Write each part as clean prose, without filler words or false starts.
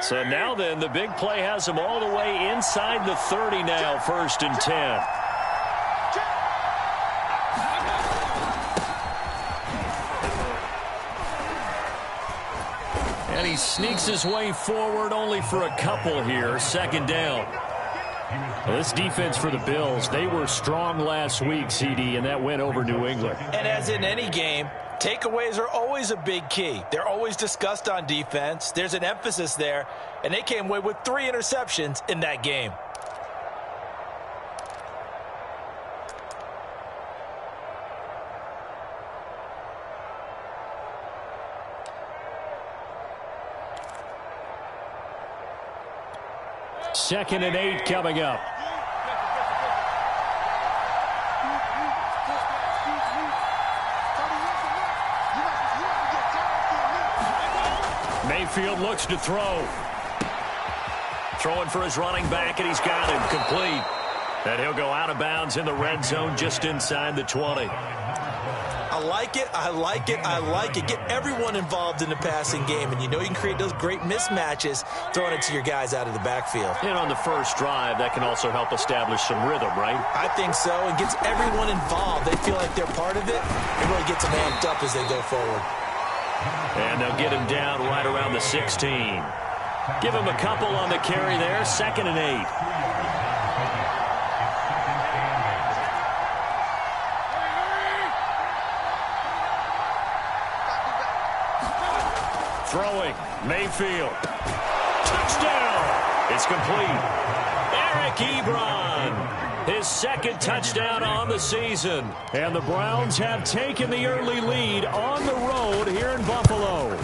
So now then, the big play has him all the way inside the 30 now, 1st and 10. And he sneaks his way forward only for a couple here. 2nd down. Well, this defense for the Bills, they were strong last week, CD, and that went over New England. And as in any game, takeaways are always a big key. They're always discussed on defense. There's an emphasis there, and they came away with 3 interceptions in that game. Second and 8 coming up. Mayfield looks to throw. Throwing for his running back, and he's got him complete. And he'll go out of bounds in the red zone just inside the 20. I like it, I like it, I like it. Get everyone involved in the passing game, and you know you can create those great mismatches throwing it to your guys out of the backfield. And on the first drive, that can also help establish some rhythm, right? I think so, and gets everyone involved. They feel like they're part of it. It really gets them amped up as they go forward. And they'll get him down right around the 16. Give him a couple on the carry there, 2nd and 8. Throwing, Mayfield. Touchdown! It's complete. Eric Ebron, his 2nd touchdown on the season. And the Browns have taken the early lead on the road here in Buffalo. Point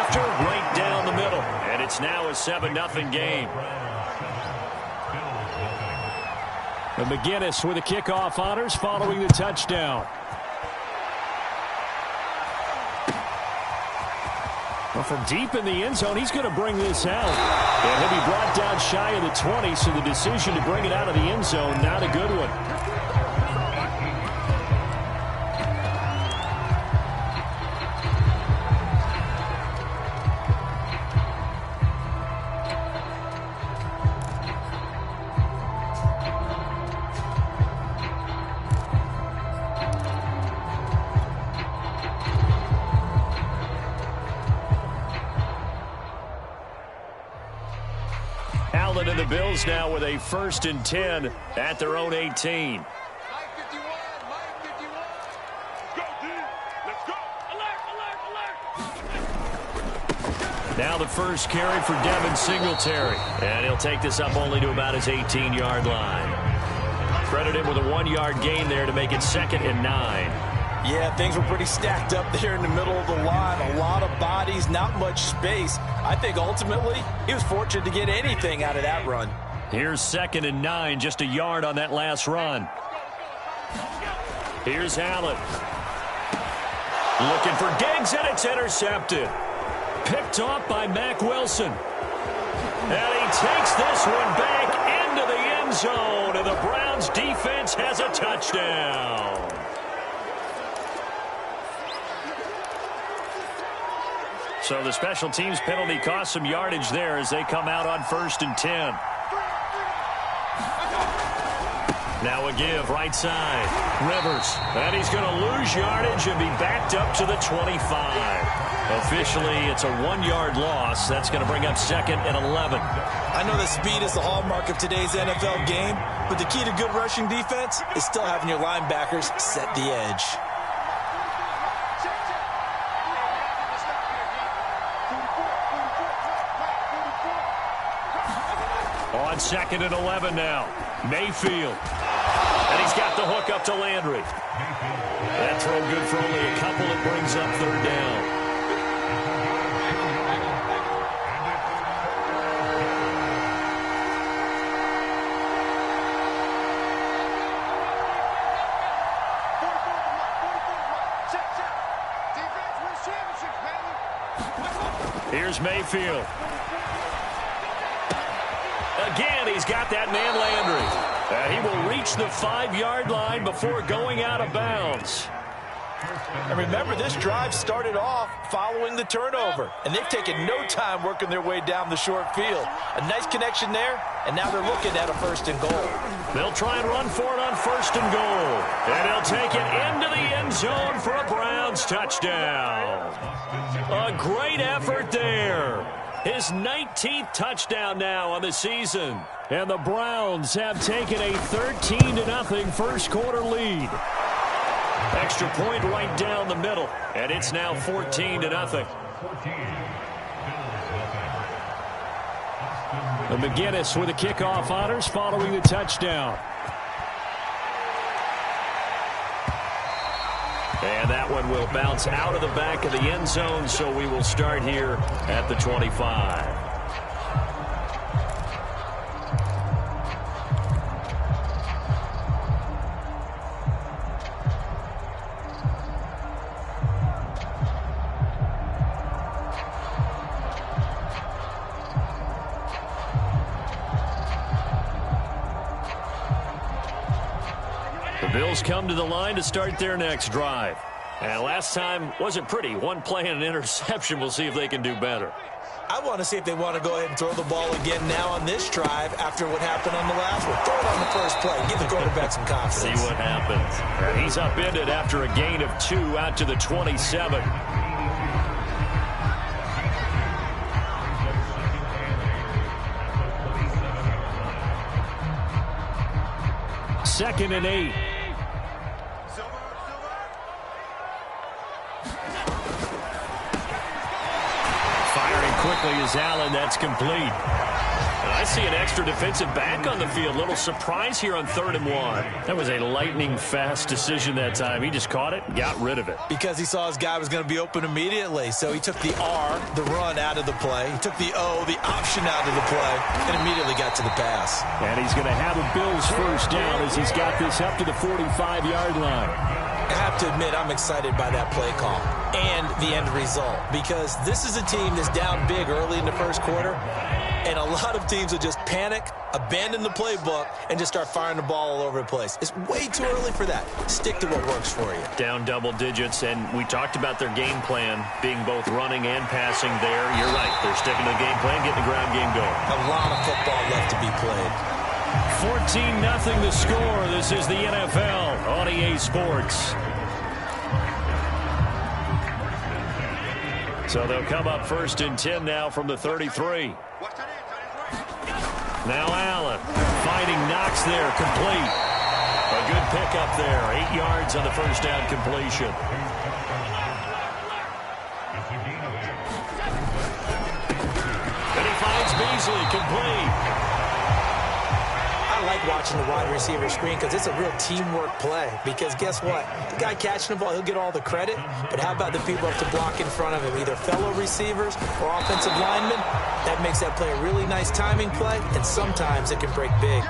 after, right down the middle. And it's now a 7-0 game. And McGinnis with the kickoff honors following the touchdown. Well, from deep in the end zone, he's going to bring this out. And he'll be brought down shy of the 20, so the decision to bring it out of the end zone, not a good one. And the Bills now with a 1st and 10 at their own 18. Now the first carry for Devin Singletary. And he'll take this up only to about his 18-yard line. Credit him with a 1-yard gain there to make it 2nd and 9. Yeah, things were pretty stacked up there in the middle of the line. A lot of bodies, not much space. I think ultimately he was fortunate to get anything out of that run. Here's 2nd and 9, just a yard on that last run. Here's Allen. Looking for Diggs, and it's intercepted. Picked off by Mack Wilson. And he takes this one back into the end zone, and the Browns defense has a touchdown. So the special teams penalty cost some yardage there as they come out on 1st and 10. Now a give, right side. Rivers. And he's going to lose yardage and be backed up to the 25. Officially, it's a 1-yard loss. That's going to bring up 2nd and 11. I know that speed is the hallmark of today's NFL game, but the key to good rushing defense is still having your linebackers set the edge. On 2nd and 11 now. Mayfield. And he's got the hook up to Landry. That throw good for only a couple. It brings up 3rd down. Here's Mayfield. Again, he's got that man Landry. He will reach the 5-yard line before going out of bounds. And remember, this drive started off following the turnover, and they've taken no time working their way down the short field. A nice connection there, and now they're looking at a 1st and goal. They'll try and run for it on 1st and goal. And they'll take it into the end zone for a Browns touchdown. A great effort there. His 19th touchdown now on the season. And the Browns have taken a 13-0 first quarter lead. Extra point right down the middle. And it's now 14-0. And McGinnis with the kickoff honors following the touchdown. And that one will bounce out of the back of the end zone, so we will start here at the 25. The Bills come to the line to start their next drive. And last time wasn't pretty. One play and an interception. We'll see if they can do better. I want to see if they want to go ahead and throw the ball again now on this drive after what happened on the last one. Throw it on the first play. Give the quarterback some confidence. See what happens. And he's upended after a gain of 2 out to the 27. Second and 8. Firing quickly is Allen. That's complete. And I see an extra defensive back on the field. Little surprise here on 3rd and 1. That was a lightning-fast decision that time. He just caught it and got rid of it. Because he saw his guy was going to be open immediately. So he took the R, the run, out of the play. He took the O, the option, out of the play, and immediately got to the pass. And he's going to have a Bills first down as he's got this up to the 45-yard line. I have to admit, I'm excited by that play call and the end result, because this is a team that's down big early in the first quarter, and a lot of teams will just panic, abandon the playbook, and just start firing the ball all over the place. It's way too early for that. Stick to what works for you. Down double digits, and we talked about their game plan being both running and passing there. You're right. They're sticking to the game plan, getting the ground game going. A lot of football left to be played. 14-0 the score. This is the NFL on EA Sports. So they'll come up 1st and 10 now from the 33. Now Allen fighting Knox there, complete. A good pickup there, 8 yards on the first down completion. And he finds Bjeezy, complete. I like watching the wide receiver screen because it's a real teamwork play. Because guess what? The guy catching the ball, he'll get all the credit. But how about the people have to block in front of him, either fellow receivers or offensive linemen? That makes that play a really nice timing play, and sometimes it can break big.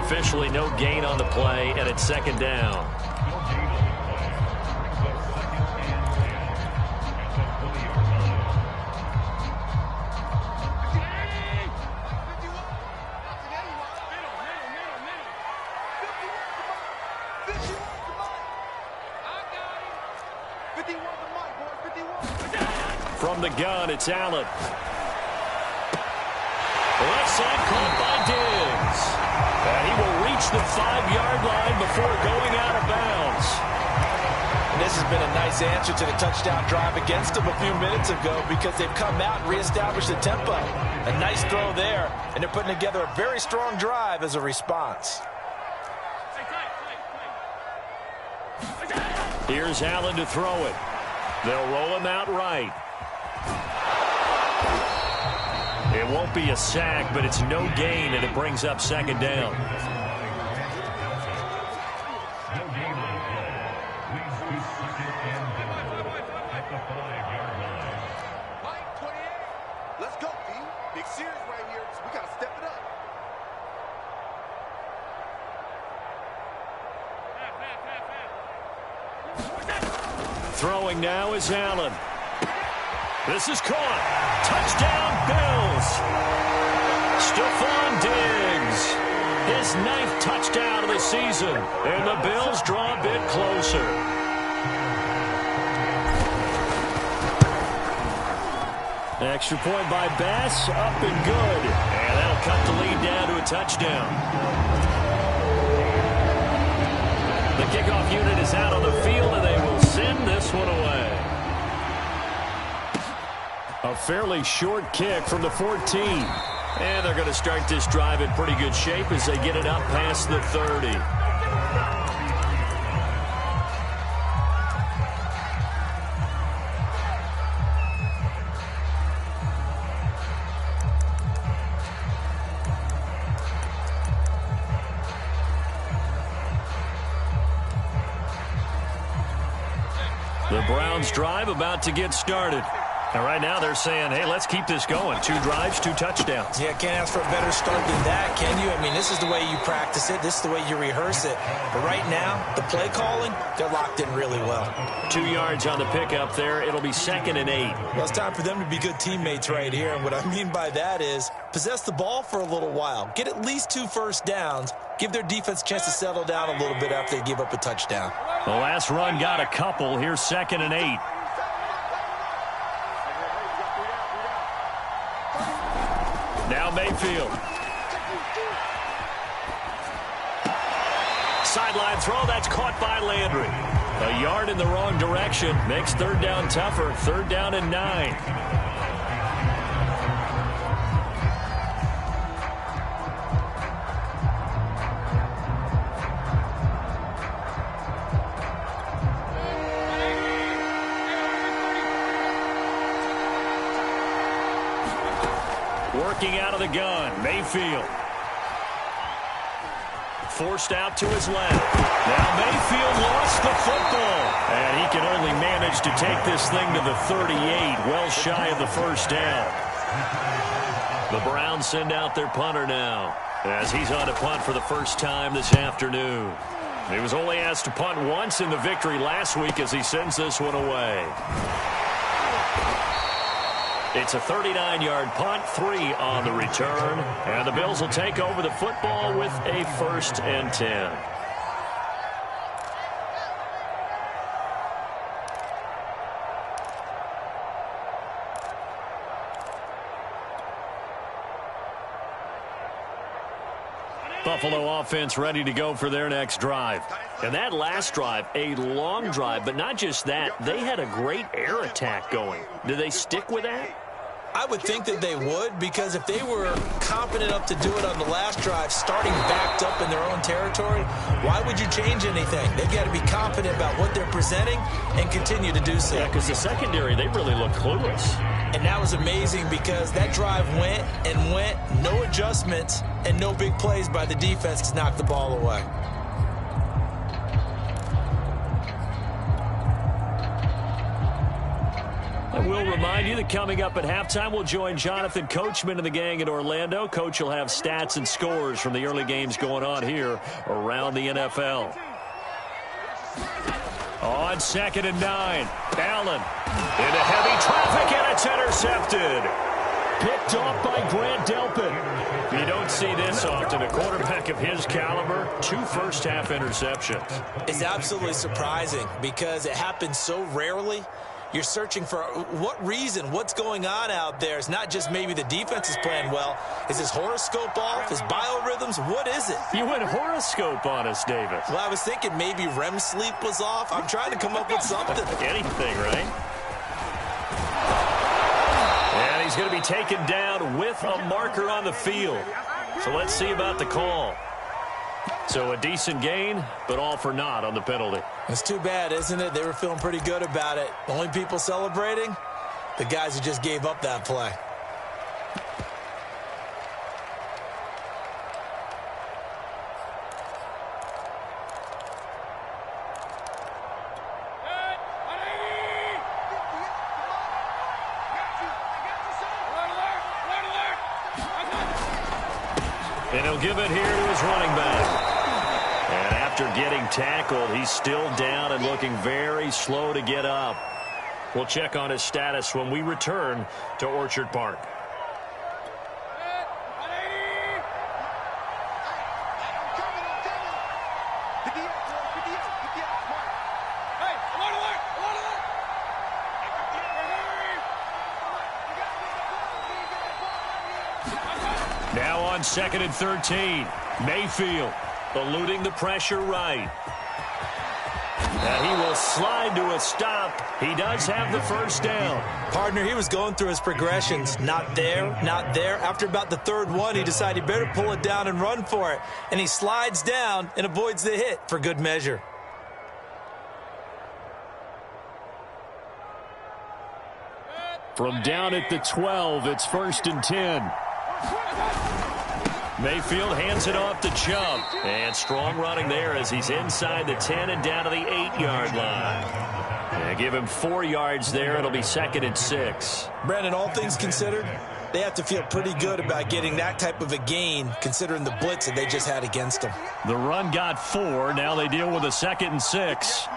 Officially no gain on the play, and it's 2nd down. From the gun, it's Allen. Left side caught by Diggs. And he will reach the 5-yard line before going out of bounds. And this has been a nice answer to the touchdown drive against them a few minutes ago, because they've come out and reestablished the tempo. A nice throw there, and they're putting together a very strong drive as a response. Here's Allen to throw it. They'll roll him out right. It won't be a sack, but it's no gain, and it brings up 2nd down. Let's go, D. Big series right here. We got to step it up. Throwing now is Allen. This is caught. Touchdown, Bills. Stephon Diggs. His 9th touchdown of the season. And the Bills draw a bit closer. Extra point by Bass, up and good. And that'll cut the lead down to a touchdown. The kickoff unit is out on the field, and they will send this one away. A fairly short kick from the 14. And they're going to start this drive in pretty good shape as they get it up past the 30. The Browns drive about to get started. And right now they're saying, hey, let's keep this going. 2 drives, 2 touchdowns. Yeah, can't ask for a better start than that, can you? I mean, this is the way you practice it. This is the way you rehearse it. But right now, the play calling, they're locked in really well. 2 yards on the pickup there. It'll be 2nd and 8. Well, it's time for them to be good teammates right here. And what I mean by that is possess the ball for a little while. Get at least 2 first downs. Give their defense a chance to settle down a little bit after they give up a touchdown. The last run got a couple. Here's 2nd and 8. Now Mayfield. Sideline throw, that's caught by Landry. A yard in the wrong direction. Makes 3rd down tougher. 3rd down and 9. Working out of the gun, Mayfield. Forced out to his left. Now Mayfield lost the football. And he can only manage to take this thing to the 38, well shy of the first down. The Browns send out their punter now, as he's on to punt for the first time this afternoon. He was only asked to punt once in the victory last week as he sends this one away. It's a 39-yard punt, 3 on the return, and the Bills will take over the football with a 1st and 10. Buffalo offense ready to go for their next drive. And that last drive, a long drive, but not just that, they had a great air attack going. Do they stick with that? I would think that they would, because if they were confident enough to do it on the last drive, starting backed up in their own territory, why would you change anything? They've got to be confident about what they're presenting and continue to do so. Yeah, because the secondary, they really look clueless. And that was amazing because that drive went and went, no adjustments, and no big plays by the defense to knock the ball away. I will remind you that coming up at halftime, we'll join Jonathan Coachman and the gang in Orlando. Coach will have stats and scores from the early games going on here around the NFL. On 2nd and 9, Allen into heavy traffic, and it's intercepted. Picked off by Grant Delpit. You don't see this often. A quarterback of his caliber, 2 first-half interceptions. It's absolutely surprising because it happens so rarely. You're searching for what reason, what's going on out there. It's not just maybe the defense is playing well. Is his horoscope off? His biorhythms? What is it? You went horoscope on us, David. Well, I was thinking maybe REM sleep was off. I'm trying to come up with something. Anything, right? And he's going to be taken down with a marker on the field. So let's see about the call. So a decent gain, but all for naught on the penalty. It's too bad, isn't it? They were feeling pretty good about it. The only people celebrating, the guys who just gave up that play. And he'll give it here to his running back. And after getting tackled, he's still down and looking very slow to get up. We'll check on his status when we return to Orchard Park. Now on 2nd and 13. Mayfield eluding the pressure right. And he will slide to a stop. He does have the first down. Partner, he was going through his progressions. Not there, not there. After about the third one, he decided he better pull it down and run for it. And he slides down and avoids the hit for good measure. From down at the 12, it's 1st and 10. Mayfield hands it off to Chubb. And strong running there as he's inside the 10 and down to the 8-yard line. And give him 4 yards there. It'll be 2nd and 6. Brandon, all things considered, they have to feel pretty good about getting that type of a gain considering the blitz that they just had against them. The run got 4. Now they deal with a 2nd and 6.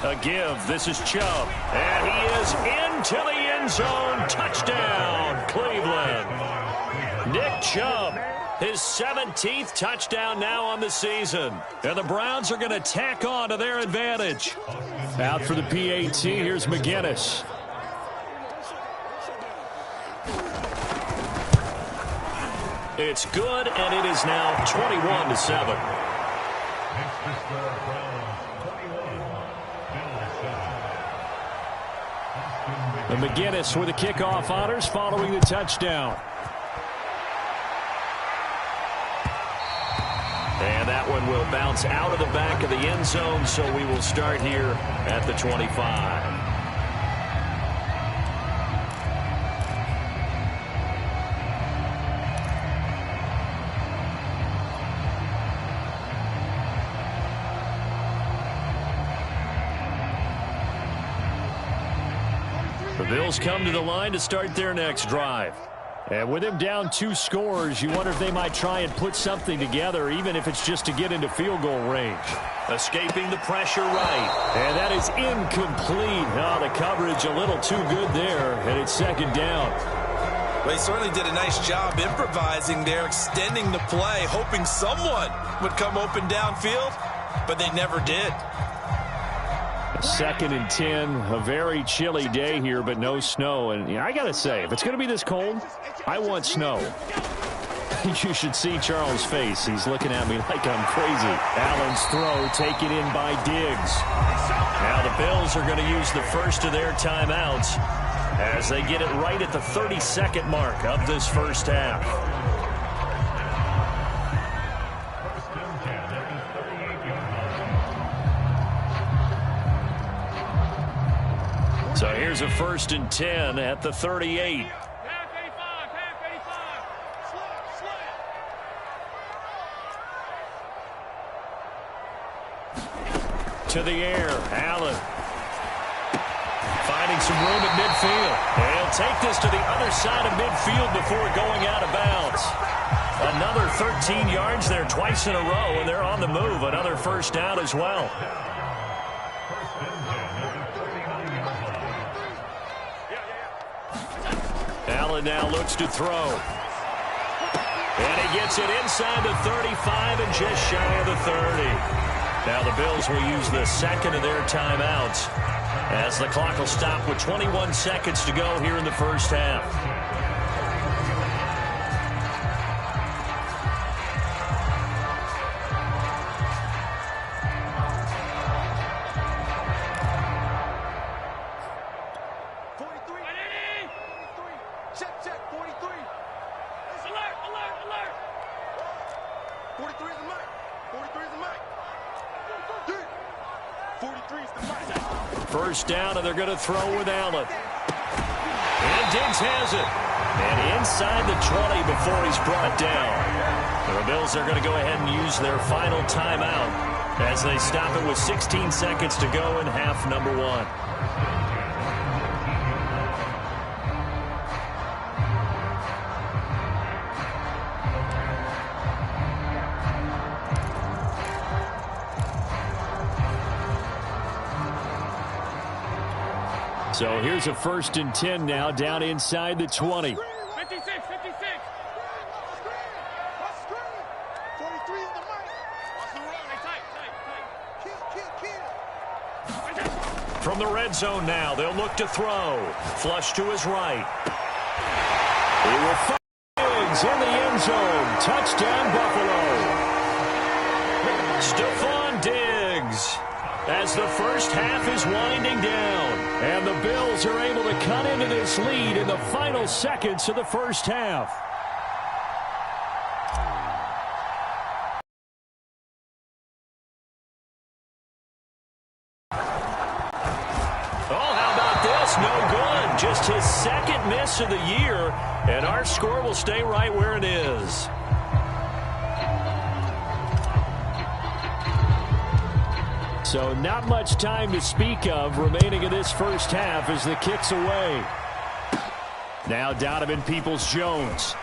A give. This is Chubb. And he is into the end zone. Touchdown, Cleveland. Nick Chubb, his 17th touchdown now on the season. And the Browns are going to tack on to their advantage. Out for the PAT, here's McGinnis. It's good, and it is now 21-7. And McGinnis with the kickoff honors following the touchdown. And that one will bounce out of the back of the end zone, so we will start here at the 25. The Bills come to the line to start their next drive. And with him down 2 scores, you wonder if they might try and put something together, even if it's just to get into field goal range. Escaping the pressure right. And that is incomplete. Oh, the coverage a little too good there, and it's 2nd down. Well, he certainly did a nice job improvising there, extending the play, hoping someone would come open downfield, but they never did. 2nd and 10, a very chilly day here, but no snow. And I got to say, if it's going to be this cold, I want snow. You should see Charles' face. He's looking at me like I'm crazy. Allen's throw taken in by Diggs. Now the Bills are going to use the first of their timeouts as they get it right at the 32nd mark of this first half. So here's a 1st and 10 at the 38. To the air, Allen. Finding some room at midfield. And he'll take this to the other side of midfield before going out of bounds. Another 13 yards there twice in a row, and they're on the move. Another first down as well. Allen now looks to throw. And he gets it inside the 35 and just shy of the 30. Now the Bills will use the second of their timeouts as the clock will stop with 21 seconds to go here in the first half. First down, and they're going to throw with Allen. And Diggs has it. And inside the 20 before he's brought down. The Bills are going to go ahead and use their final timeout as they stop it with 16 seconds to go in half number 1. So here's a 1st and 10 now down inside the 20. From the red zone now, they'll look to throw. Flush to his right. He will find Diggs in the end zone. Touchdown, Buffalo. Stephon Diggs. As the first half is winding down, and the Bills are able to cut into this lead in the final seconds of the first half. Oh, how about this? No good. Just his second miss of the year, and our score will stay right where it is. So not much time to speak of remaining in this first half as the kick's away. Now Donovan Peoples-Jones.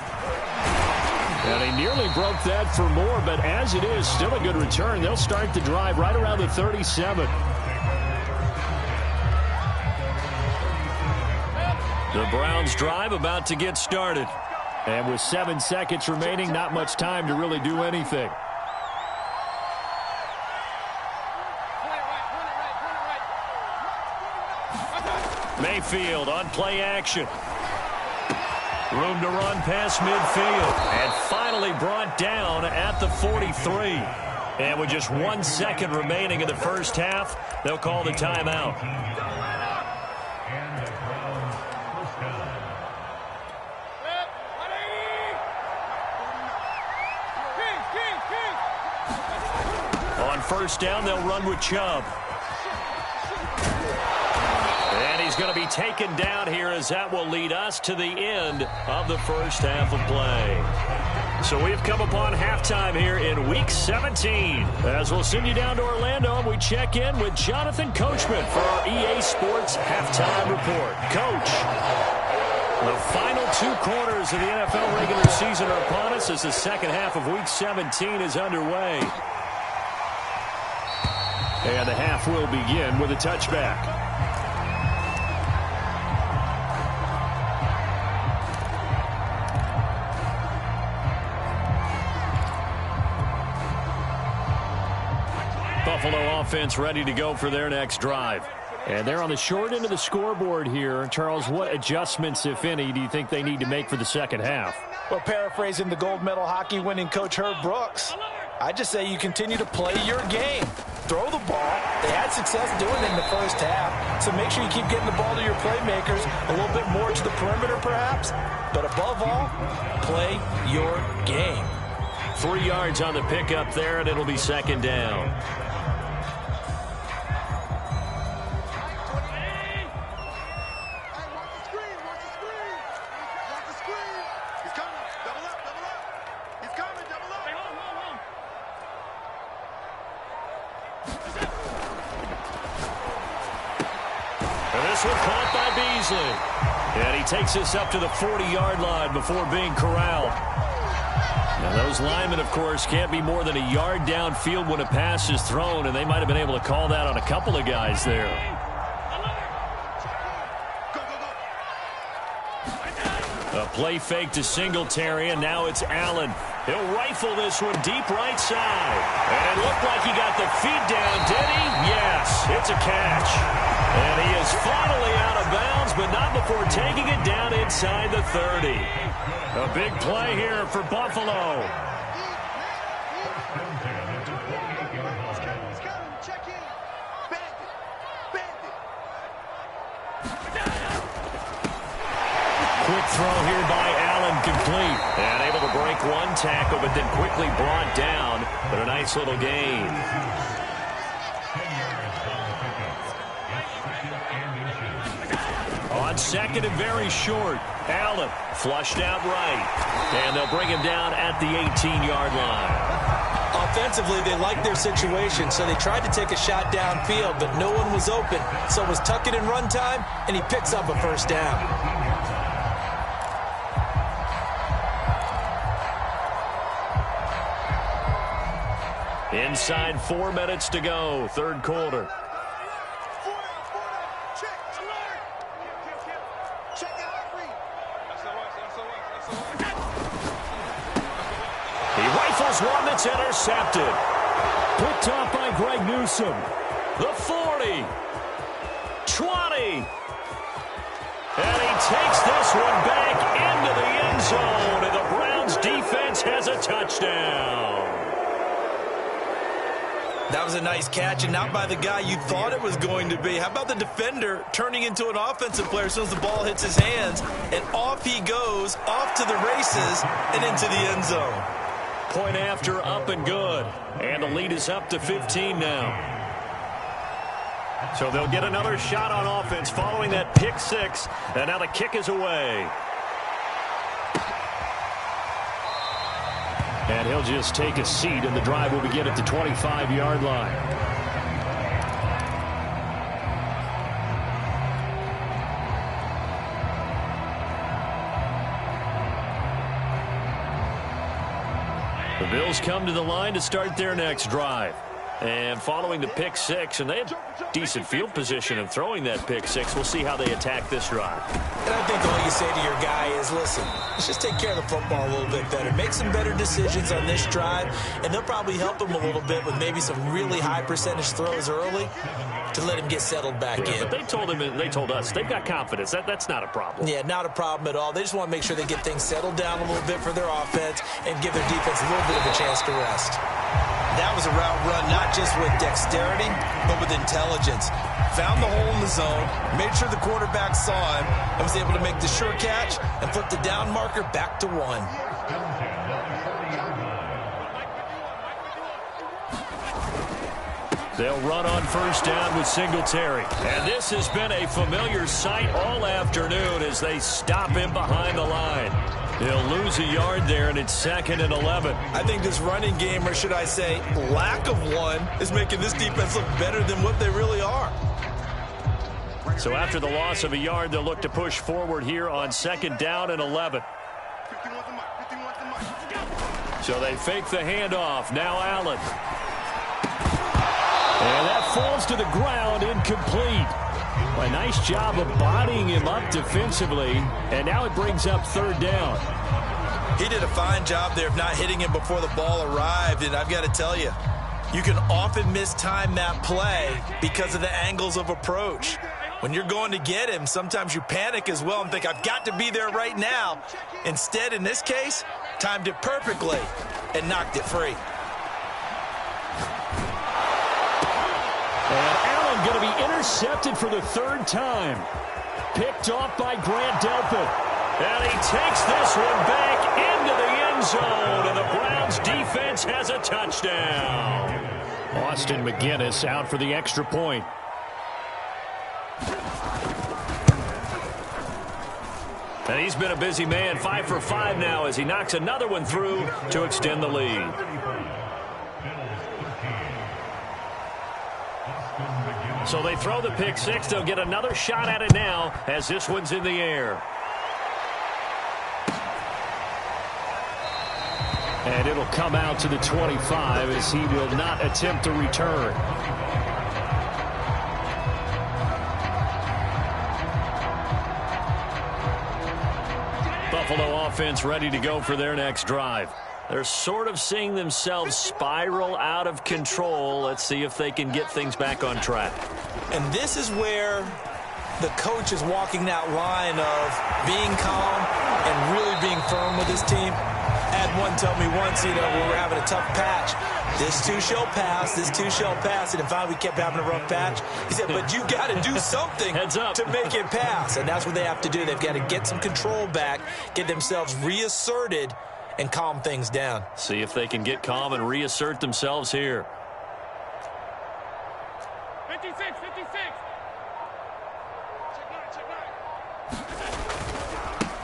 And he nearly broke that for more, but as it is, still a good return. They'll start the drive right around the 37. The Browns drive about to get started. And with 7 seconds remaining, not much time to really do anything. Mayfield on play action. Room to run past midfield. And finally brought down at the 43. And with just 1 second remaining in the first half, they'll call the timeout. On first down, they'll run with Chubb. And he's going to be taken down here as that will lead us to the end of the first half of play. So we've come upon halftime here in Week 17. As we'll send you down to Orlando, and we check in with Jonathan Coachman for our EA Sports Halftime Report. Coach, the final 2 quarters of the NFL regular season are upon us as the second half of Week 17 is underway. And the half will begin with a touchback. Buffalo offense ready to go for their next drive. And they're on the short end of the scoreboard here. Charles, what adjustments, if any, do you think they need to make for the second half? Well, paraphrasing the gold medal hockey winning coach Herb Brooks, I just say you continue to play your game. Throw the ball. They had success doing it in the first half, so make sure you keep getting the ball to your playmakers, a little bit more to the perimeter perhaps, but above all, play your game. 3 yards on the pickup there, and it'll be second down. This one caught by Bjeezy. And he takes this up to the 40-yard line before being corralled. Now those linemen, of course, can't be more than a yard downfield when a pass is thrown, and they might have been able to call that on a couple of guys there. A play fake to Singletary, and now it's Allen. He'll rifle this one deep right side. And it looked like he got the feet down, did he? Yes, it's a catch. And he is finally out of bounds, but not before taking it down inside the 30. A big play here for Buffalo. Quick throw here by Allen, complete. And able to break one tackle, but then quickly brought down. But a nice little gain. On second and very short, Allen flushed out right. And they'll bring him down at the 18-yard line. Offensively, they liked their situation, so they tried to take a shot downfield, but no one was open. So it was tuck it in run time, and he picks up a first down. Inside 4 minutes to go, third quarter. He rifles one that's intercepted. Picked off by Greg Newsome. The 40. 20. And he takes this one back into the end zone, and the Browns defense has a touchdown. That was a nice catch, and not by the guy you thought it was going to be. How about the defender turning into an offensive player as soon as the ball hits his hands, and off he goes, off to the races, and into the end zone. Point after, up and good. And the lead is up to 15 now. So they'll get another shot on offense following that pick six. And now the kick is away. And he'll just take a seat, and the drive will begin at the 25-yard line. The Bills come to the line to start their next drive. And following the pick six, and they have decent field position of throwing that pick six. We'll see how they attack this drive. And I think all you say to your guy is, listen, let's just take care of the football a little bit better. Make some better decisions on this drive, and they'll probably help him a little bit with maybe some really high percentage throws early to let him get settled back in. But they told us they've got confidence. That's not a problem. Yeah, not a problem at all. They just want to make sure they get things settled down a little bit for their offense and give their defense a little bit of a chance to rest. That was a route run not just with dexterity, but with intelligence. Found the hole in the zone, made sure the quarterback saw him, and was able to make the sure catch and flip the down marker back to 1. They'll run on first down with Singletary. And this has been a familiar sight all afternoon as they stop him behind the line. He'll lose a yard there, and it's 2nd and 11. I think this running game, or should I say lack of one, is making this defense look better than what they really are. So after the loss of a yard, they'll look to push forward here on 2nd down and 11. So they fake the handoff. Now Allen. And that falls to the ground, incomplete. A nice job of bodying him up defensively, and now it brings up 3rd down. He did a fine job there of not hitting him before the ball arrived, and I've got to tell you, you can often mistime that play because of the angles of approach. When you're going to get him, sometimes you panic as well and think, I've got to be there right now. Instead, in this case, timed it perfectly and knocked it free. And Allen going to be intercepted for the 3rd time. Picked off by Grant Delpit. And he takes this one back into the end zone. And the Browns defense has a touchdown. Austin McGinnis out for the extra point. And he's been a busy man, 5 for 5 now as he knocks another one through to extend the lead. So they throw the pick six. They'll get another shot at it now as this one's in the air. And it'll come out to the 25 as he will not attempt to return. Buffalo offense ready to go for their next drive. They're sort of seeing themselves spiral out of control. Let's see if they can get things back on track. And this is where the coach is walking that line of being calm and really being firm with his team. I had one tell me once, when we were having a tough patch, this too shall pass, this too shall pass. And finally we kept having a rough patch. He said, but you got to do something to make it pass. And that's what they have to do. They've got to get some control back, get themselves reasserted, and calm things down. See if they can get calm and reassert themselves here. 56.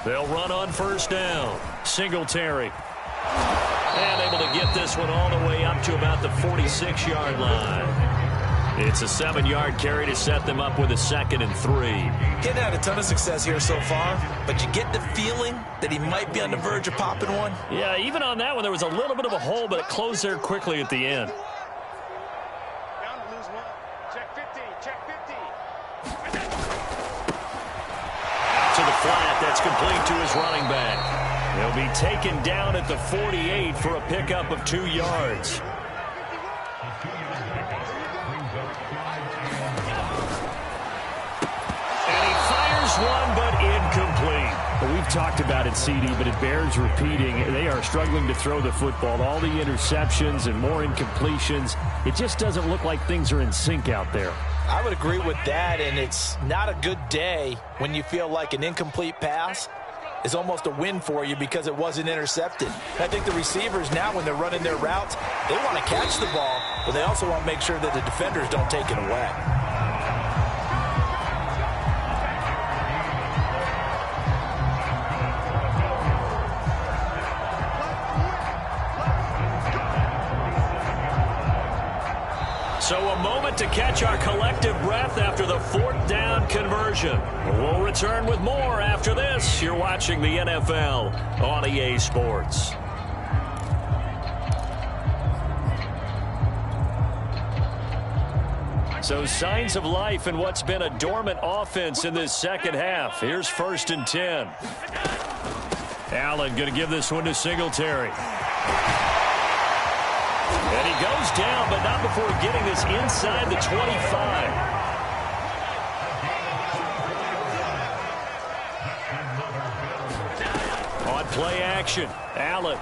They'll run on first down. Singletary. And able to get this one all the way up to about the 46-yard line. It's a 7-yard carry to set them up with a 2nd and 3. Getting had a ton of success here so far, but you get the feeling that he might be on the verge of popping one. Yeah, even on that one, there was a little bit of a hole, but it closed there quickly at the end. Down to lose 1. Check 50. To the flat, that's complete to his running back. He'll be taken down at the 48 for a pickup of 2 yards. talked about it, CD, but it bears repeating. They are struggling to throw the football. All the interceptions and more incompletions. It just doesn't look like things are in sync out there. I would agree with that, and it's not a good day when you feel like an incomplete pass is almost a win for you because it wasn't intercepted. I think the receivers now, when they're running their routes, they want to catch the ball, but they also want to make sure that the defenders don't take it away. So a moment to catch our collective breath after the 4th down conversion. We'll return with more after this. You're watching the NFL on EA Sports. So signs of life in what's been a dormant offense in this second half. Here's 1st and 10. Allen going to give this one to Singletary. And he goes down, but not before getting this inside the 25. On play action, Allen.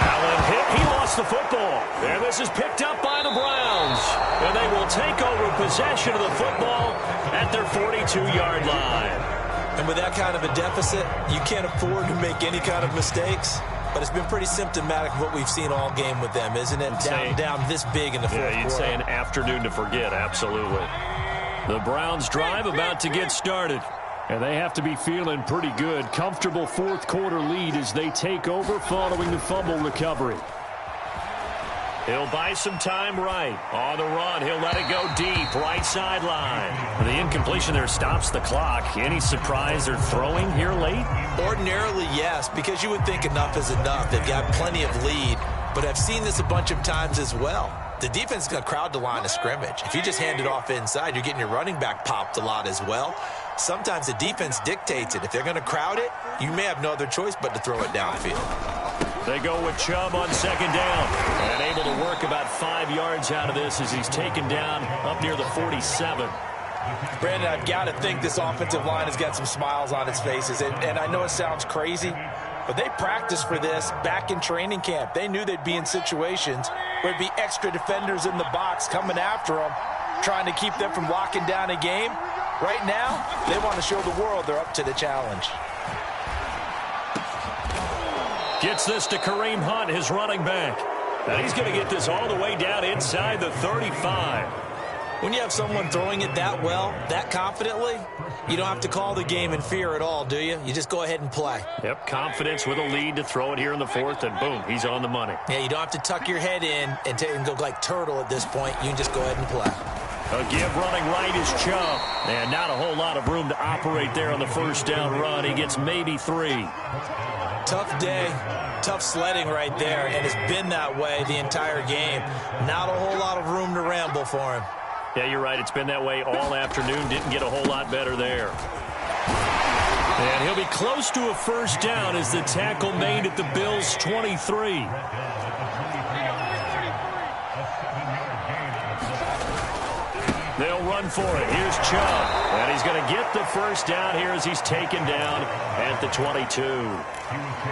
Allen hit. He lost the football. And this is picked up by the Browns. And they will take over possession of the football at their 42-yard line. And with that kind of a deficit, you can't afford to make any kind of mistakes. But it's been pretty symptomatic of what we've seen all game with them, isn't it? Down this big in the fourth quarter. Yeah, you'd say an afternoon to forget, absolutely. The Browns drive about to get started. And they have to be feeling pretty good. Comfortable fourth quarter lead as they take over following the fumble recovery. He'll buy some time right. On the run, he'll let it go deep, right sideline. The incompletion there stops the clock. Any surprise they're throwing here late? Ordinarily, yes, because you would think enough is enough. They've got plenty of lead, but I've seen this a bunch of times as well. The defense is going to crowd the line of scrimmage. If you just hand it off inside, you're getting your running back popped a lot as well. Sometimes the defense dictates it. If they're going to crowd it, you may have no other choice but to throw it downfield. They go with Chubb on 2nd down. And able to work about 5 yards out of this as he's taken down up near the 47. Brandon, I've got to think this offensive line has got some smiles on its faces. And I know it sounds crazy, but they practiced for this back in training camp. They knew they'd be in situations where it'd be extra defenders in the box coming after them, trying to keep them from locking down a game. Right now, they want to show the world they're up to the challenge. Gets this to Kareem Hunt, his running back. And he's going to get this all the way down inside the 35. When you have someone throwing it that well, that confidently, you don't have to call the game in fear at all, do you? You just go ahead and play. Yep, confidence with a lead to throw it here in the 4th, and boom, he's on the money. Yeah, you don't have to tuck your head in and go like turtle at this point. You can just go ahead and play. A give running right is Chubb. And not a whole lot of room to operate there on the 1st down run. He gets maybe 3. Tough day, tough sledding right there, and it's been that way the entire game. Not a whole lot of room to ramble for him. Yeah, you're right. It's been that way all afternoon. Didn't get a whole lot better there. And he'll be close to a 1st down as the tackle made at the Bills' 23. They'll run for it. Here's Chubb. And he's going to get the 1st down here as he's taken down at the 22.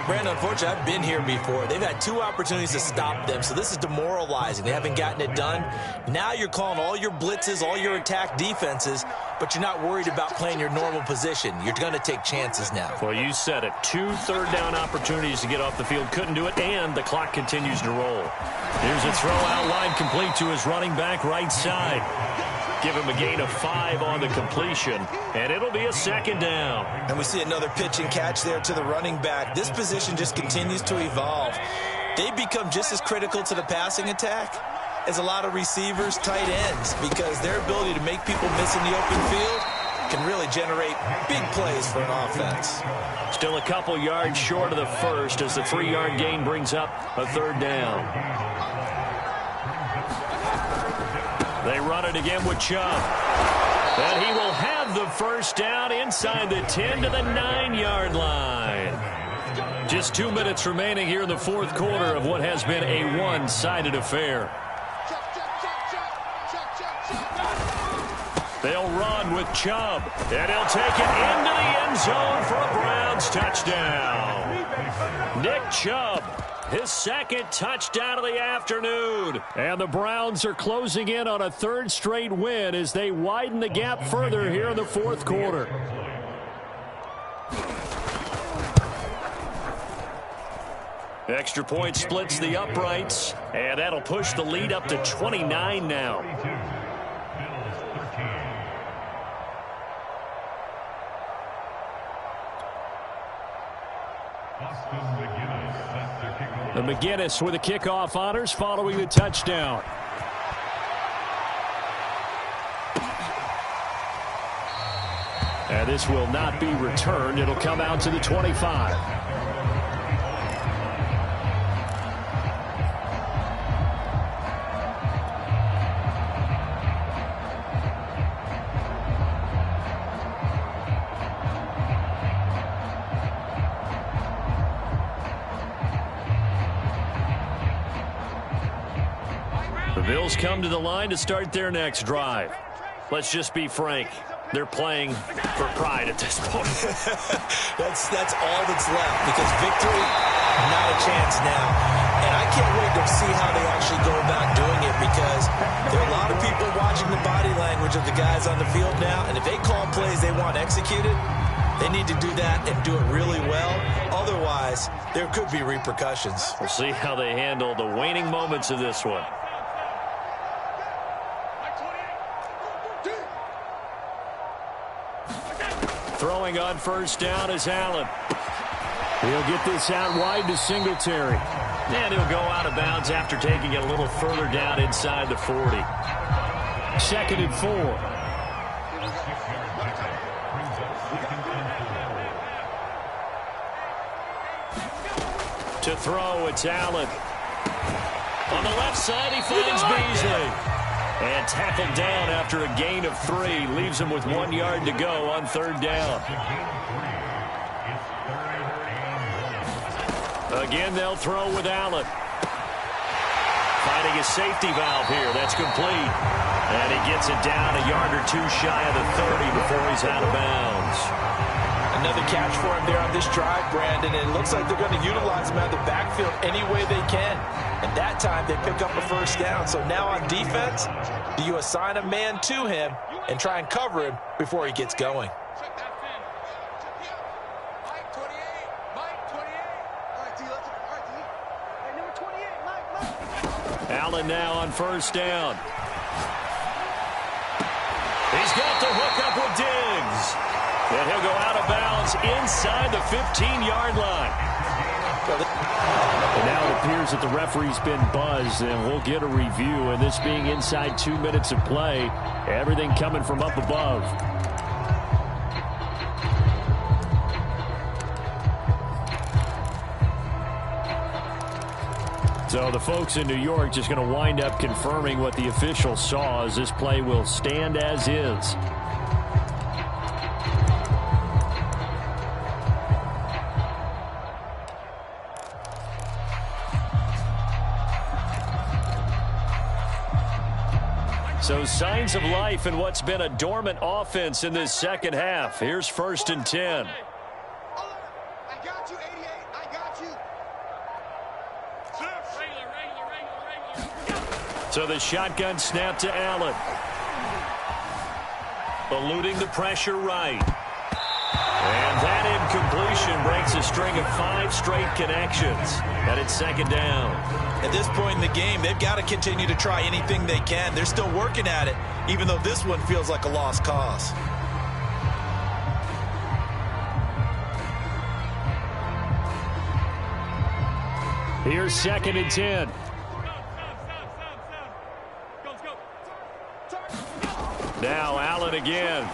Brandon, unfortunately, I've been here before. They've had 2 opportunities to stop them, so this is demoralizing. They haven't gotten it done. Now you're calling all your blitzes, all your attack defenses, but you're not worried about playing your normal position. You're going to take chances now. Well, you said it. 2 3rd down opportunities to get off the field. Couldn't do it, and the clock continues to roll. Here's a throw out line complete to his running back right side. Give him a gain of 5 on the completion, and it'll be a 2nd down. And we see another pitch and catch there to the running back. This position just continues to evolve. They become just as critical to the passing attack as a lot of receivers, tight ends, because their ability to make people miss in the open field can really generate big plays for an offense. Still a couple yards short of the 1st as the 3-yard gain brings up a 3rd down. They run it again with Chubb. And he will have the 1st down inside the 10 to the 9-yard line. Just 2 minutes remaining here in the 4th quarter of what has been a one-sided affair. They'll run with Chubb, and he'll take it into the end zone for a Browns touchdown. Nick Chubb, his second touchdown of the afternoon. And the Browns are closing in on a third straight win as they widen the gap further here in the fourth quarter. Extra point splits the uprights, and that'll push the lead up to 29 now. And McGinnis with the kickoff honors following the touchdown. And this will not be returned. It'll come out to the 25. The Bills come to the line to start their next drive. Let's just be frank. They're playing for pride at this point. That's all that's left, because victory, not a chance now. And I can't wait to see how they actually go about doing it, because there are a lot of people watching the body language of the guys on the field now, and if they call plays they want executed, they need to do that and do it really well. Otherwise, there could be repercussions. We'll see how they handle the waning moments of this one. Throwing on first down is Allen. He'll get this out wide to Singletary. And he'll go out of bounds after taking it a little further down inside the 40. 2nd and 4. To throw, it's Allen. On the left side, he finds Bjeezy. And tackled down after a gain of 3. Leaves him with 1 yard to go on third down. Again, they'll throw with Allen. Finding a safety valve here. That's complete. And he gets it down a yard or 2 shy of the 30 before he's out of bounds. Another catch for him there on this drive, Brandon. And it looks like they're going to utilize him out of the backfield any way they can. And that time they pick up a first down. So now on defense, do you assign a man to him and try and cover him before he gets going? Allen now on first down. He's got the hook up with Diggs. And he'll go out of bounds inside the 15-yard line. And now it appears that the referee's been buzzed, and we'll get a review. And this being inside 2 minutes of play, everything coming from up above. So the folks in New York just going to wind up confirming what the official saw, as this play will stand as is. So signs of life in what's been a dormant offense in this second half. Here's 1st and 10. I got you, 88. I got you. So the shotgun snap to Allen. Eluding the pressure right. And that incompletion breaks a string of 5 straight connections. And it's 2nd down. At this point in the game, they've got to continue to try anything they can. They're still working at it, even though this one feels like a lost cause. Here's 2nd and 10. Now Allen again.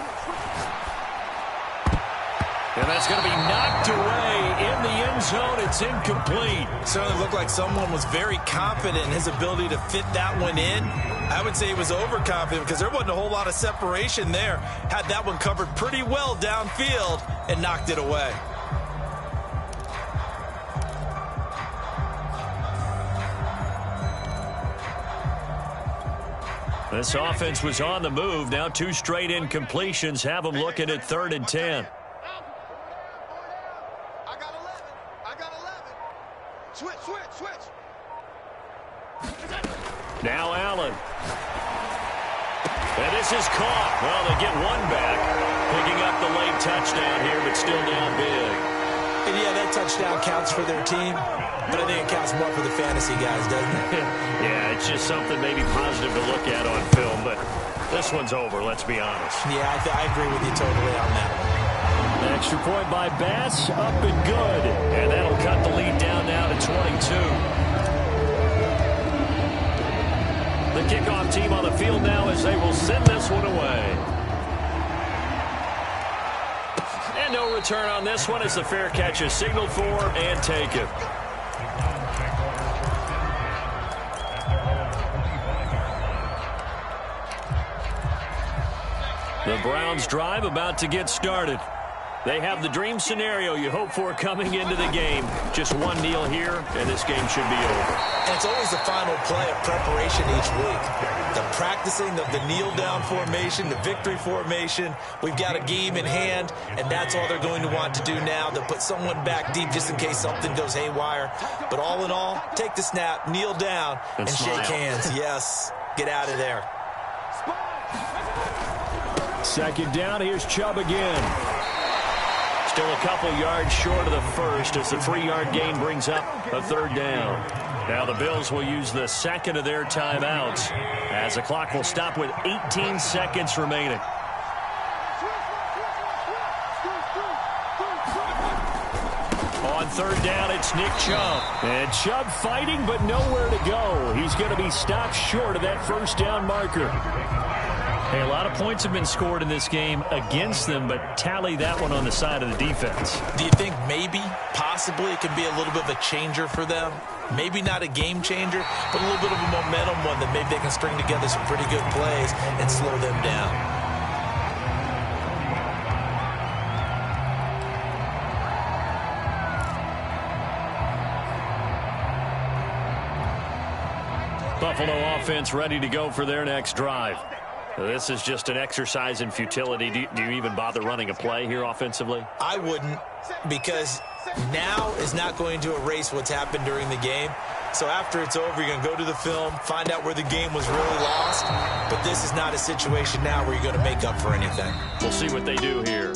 And that's going to be knocked away in the end zone. It's incomplete. It certainly looked like someone was very confident in his ability to fit that one in. I would say he was overconfident because there wasn't a whole lot of separation there. Had that one covered pretty well downfield and knocked it away. This offense was on the move. Now 2 straight incompletions have them looking at 3rd and 10. I got 11. Switch. Now Allen. And this is caught. Well, they get one back. Picking up the late touchdown here, but still down big. And yeah, that touchdown counts for their team, but I think it counts more for the fantasy guys, doesn't it? Yeah, it's just something maybe positive to look at on film, but this one's over, let's be honest. Yeah, I agree with you totally on that one. An extra point by Bass, up and good. And that'll cut the lead down now to 22. The kickoff team on the field now as they will send this one away. And no return on this one as the fair catch is signaled for and taken. The Browns drive about to get started. They have the dream scenario you hope for coming into the game. Just one kneel here, and this game should be over. And it's always the final play of preparation each week. The practicing of the kneel-down formation, the victory formation. We've got a game in hand, and that's all they're going to want to do now. They'll put someone back deep just in case something goes haywire. But all in all, take the snap, kneel down, and shake hands. Yes, get out of there. Second down, here's Chubb again. Still a couple yards short of the first as the 3-yard gain brings up a 3rd down. Now the Bills will use the second of their timeouts as the clock will stop with 18 seconds remaining. On 3rd down, it's Nick Chubb. And Chubb fighting, but nowhere to go. He's going to be stopped short of that 1st down marker. Hey, a lot of points have been scored in this game against them, but tally that one on the side of the defense. Do you think maybe, possibly, it could be a little bit of a changer for them? Maybe not a game changer, but a little bit of a momentum one that maybe they can string together some pretty good plays and slow them down. Buffalo offense ready to go for their next drive. This is just an exercise in futility. Do you even bother running a play here offensively? I wouldn't, because now is not going to erase what's happened during the game. So after it's over, you're going to go to the film, find out where the game was really lost. But this is not a situation now where you're going to make up for anything. We'll see what they do here.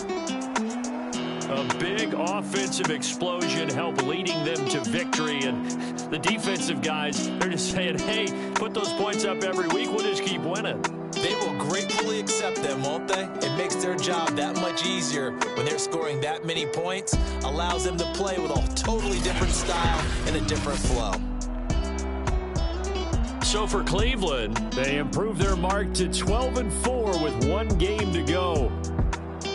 A big offensive explosion helped leading them to victory. And the defensive guys, they're just saying, hey, put those points up every week. We'll just keep winning. They will gratefully accept them, won't they? It makes their job that much easier when they're scoring that many points. Allows them to play with a totally different style and a different flow. So for Cleveland, they improved their mark to 12-4 with 1 game to go.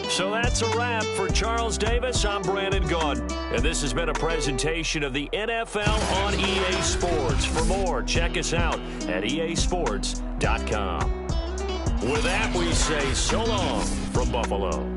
So that's a wrap for Charles Davis. I'm Brandon Gaudin, and this has been a presentation of the NFL on EA Sports. For more, check us out at easports.com. With that, we say so long from Buffalo.